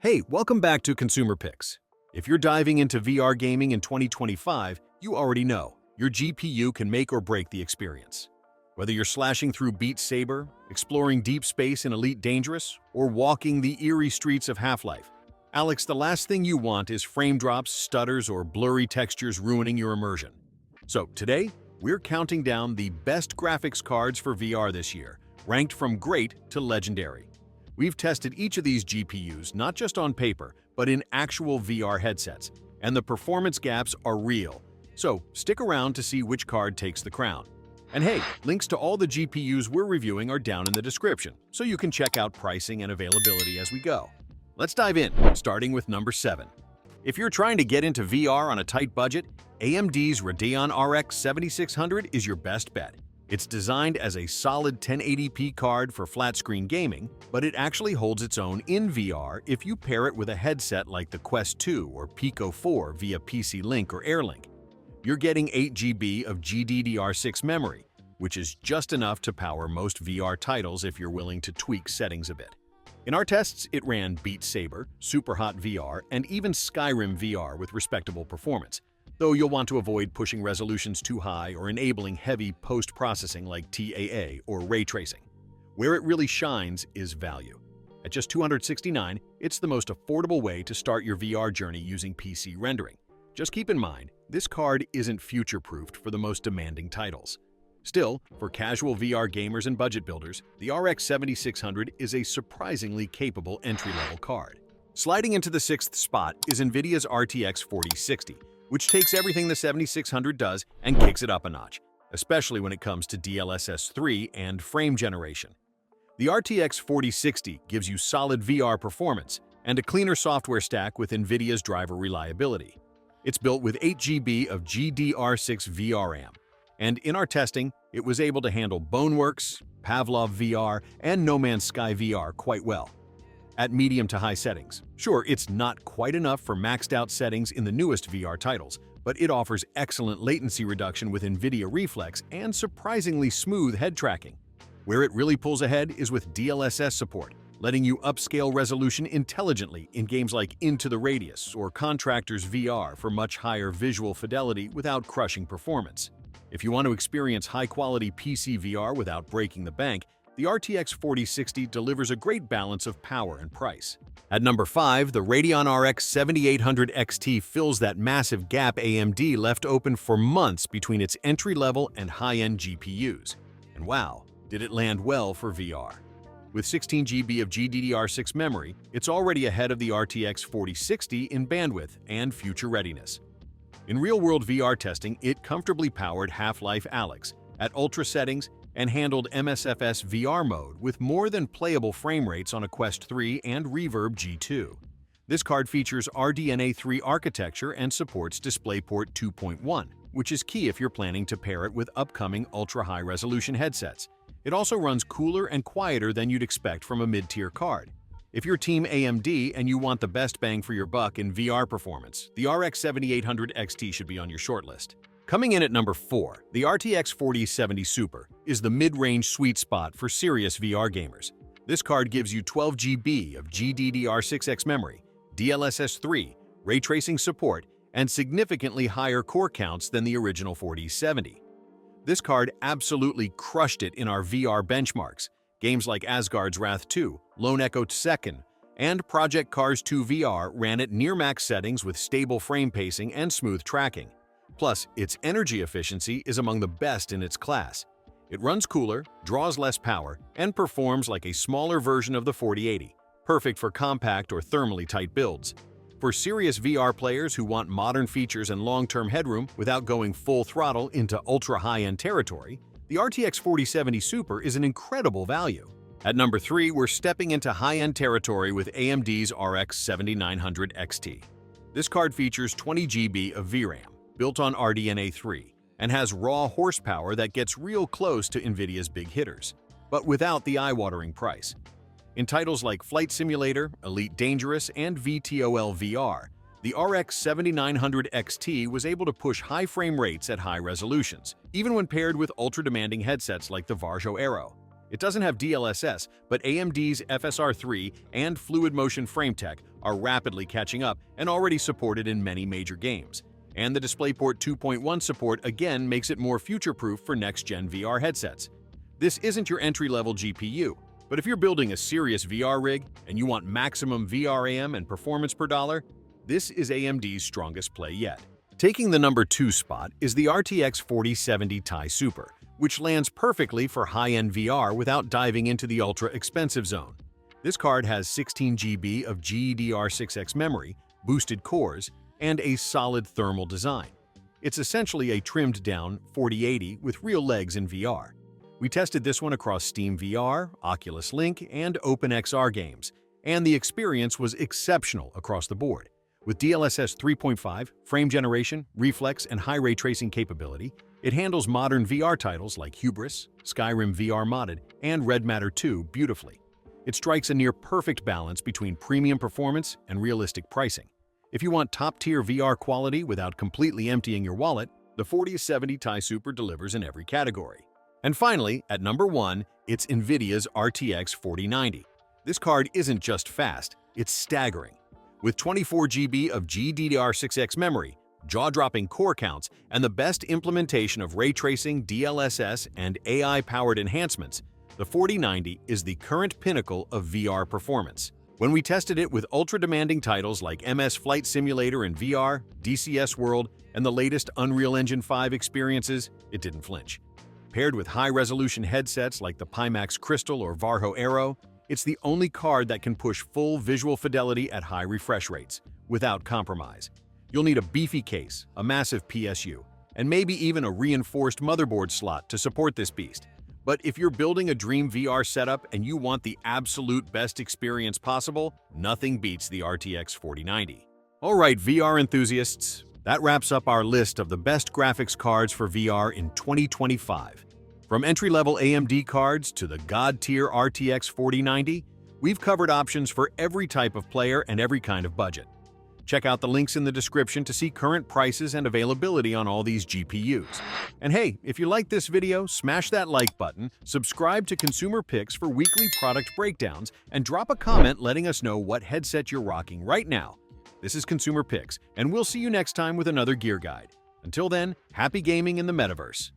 Hey, welcome back to Consumer Picks. If you're diving into VR gaming in 2025, you already know your GPU can make or break the experience. Whether you're slashing through Beat Saber, exploring deep space in Elite Dangerous, or walking the eerie streets of Half-Life, Alyx, the last thing you want is frame drops, stutters, or blurry textures ruining your immersion. So today, we're counting down the best graphics cards for VR this year, ranked from great to legendary. We've tested each of these GPUs not just on paper, but in actual VR headsets, and the performance gaps are real. So stick around to see which card takes the crown. And hey, links to all the GPUs we're reviewing are down in the description, so you can check out pricing and availability as we go. Let's dive in, starting with number 7. If you're trying to get into VR on a tight budget, AMD's Radeon RX 7600 is your best bet. It's designed as a solid 1080p card for flat-screen gaming, but it actually holds its own in VR if you pair it with a headset like the Quest 2 or Pico 4 via PC Link or AirLink. You're getting 8 GB of GDDR6 memory, which is just enough to power most VR titles if you're willing to tweak settings a bit. In our tests, it ran Beat Saber, Superhot VR, and even Skyrim VR with respectable performance, though you'll want to avoid pushing resolutions too high or enabling heavy post-processing like TAA or ray tracing. Where it really shines is value. At just $269, it's the most affordable way to start your VR journey using PC rendering. Just keep in mind, this card isn't future-proofed for the most demanding titles. Still, for casual VR gamers and budget builders, the RX 7600 is a surprisingly capable entry-level card. Sliding into the 6th spot is Nvidia's RTX 4060, which takes everything the 7600 does and kicks it up a notch, especially when it comes to DLSS 3 and frame generation. The RTX 4060 gives you solid VR performance and a cleaner software stack with Nvidia's driver reliability. It's built with 8 GB of GDR6 VRAM, and in our testing, it was able to handle Boneworks, Pavlov VR, and No Man's Sky VR quite well. At medium to high settings, sure, it's not quite enough for maxed-out settings in the newest VR titles, but it offers excellent latency reduction with NVIDIA Reflex and surprisingly smooth head tracking. Where it really pulls ahead is with DLSS support, letting you upscale resolution intelligently in games like Into the Radius or Contractors VR for much higher visual fidelity without crushing performance. If you want to experience high-quality PC VR without breaking the bank, the RTX 4060 delivers a great balance of power and price. At number 5, the Radeon RX 7800 XT fills that massive gap AMD left open for months between its entry-level and high-end GPUs. And wow, did it land well for VR. With 16 GB of GDDR6 memory, it's already ahead of the RTX 4060 in bandwidth and future readiness. In real-world VR testing, it comfortably powered Half-Life Alyx at ultra settings and handled MSFS VR mode with more than playable frame rates on a Quest 3 and Reverb G2. This card features RDNA 3 architecture and supports DisplayPort 2.1, which is key if you're planning to pair it with upcoming ultra-high resolution headsets. It also runs cooler and quieter than you'd expect from a mid-tier card. If you're Team AMD and you want the best bang for your buck in VR performance, the RX 7800 XT should be on your shortlist. Coming in at number 4, the RTX 4070 Super is the mid-range sweet spot for serious VR gamers. This card gives you 12 GB of GDDR6X memory, DLSS 3, ray tracing support, and significantly higher core counts than the original 4070. This card absolutely crushed it in our VR benchmarks. Games like Asgard's Wrath 2, Lone Echo 2nd, and Project Cars 2 VR ran at near-max settings with stable frame pacing and smooth tracking. Plus, its energy efficiency is among the best in its class. It runs cooler, draws less power, and performs like a smaller version of the 4080, perfect for compact or thermally tight builds. For serious VR players who want modern features and long-term headroom without going full throttle into ultra-high-end territory, the RTX 4070 Super is an incredible value. At number 3, we're stepping into high-end territory with AMD's RX 7900 XT. This card features 20 GB of VRAM, built on RDNA 3, and has raw horsepower that gets real close to Nvidia's big hitters, but without the eye-watering price. In titles like Flight Simulator, Elite Dangerous, and VTOL VR, the RX 7900 XT was able to push high frame rates at high resolutions, even when paired with ultra-demanding headsets like the Varjo Aero. It doesn't have DLSS, but AMD's FSR3 and Fluid Motion Frame Tech are rapidly catching up and already supported in many major games. And the DisplayPort 2.1 support again makes it more future-proof for next-gen VR headsets. This isn't your entry-level GPU, but if you're building a serious VR rig and you want maximum VRAM and performance per dollar, this is AMD's strongest play yet. Taking the number 2 spot is the RTX 4070 Tai Super, which lands perfectly for high-end VR without diving into the ultra-expensive zone. This card has 16 GB of GDDR6X memory, boosted cores, and a solid thermal design. It's essentially a trimmed-down 4080 with real legs in VR. We tested this one across Steam VR, Oculus Link, and OpenXR games, and the experience was exceptional across the board. With DLSS 3.5, frame generation, reflex, and high ray tracing capability, it handles modern VR titles like Hubris, Skyrim VR Modded, and Red Matter 2 beautifully. It strikes a near-perfect balance between premium performance and realistic pricing. If you want top-tier VR quality without completely emptying your wallet, the 4070 Tai Super delivers in every category. And finally, at number 1, it's Nvidia's RTX 4090. This card isn't just fast, it's staggering. With 24 GB of GDDR6X memory, jaw-dropping core counts, and the best implementation of ray tracing, DLSS, and AI-powered enhancements, the 4090 is the current pinnacle of VR performance. When we tested it with ultra-demanding titles like MS Flight Simulator in VR, DCS World, and the latest Unreal Engine 5 experiences, it didn't flinch. Paired with high-resolution headsets like the Pimax Crystal or Varjo Aero, it's the only card that can push full visual fidelity at high refresh rates, without compromise. You'll need a beefy case, a massive PSU, and maybe even a reinforced motherboard slot to support this beast. But if you're building a dream VR setup and you want the absolute best experience possible, nothing beats the RTX 4090. Alright VR enthusiasts, that wraps up our list of the best graphics cards for VR in 2025. From entry-level AMD cards to the god-tier RTX 4090, we've covered options for every type of player and every kind of budget. Check out the links in the description to see current prices and availability on all these GPUs. And hey, if you liked this video, smash that like button, subscribe to Consumer Picks for weekly product breakdowns, and drop a comment letting us know what headset you're rocking right now. This is Consumer Picks, and we'll see you next time with another gear guide. Until then, happy gaming in the metaverse.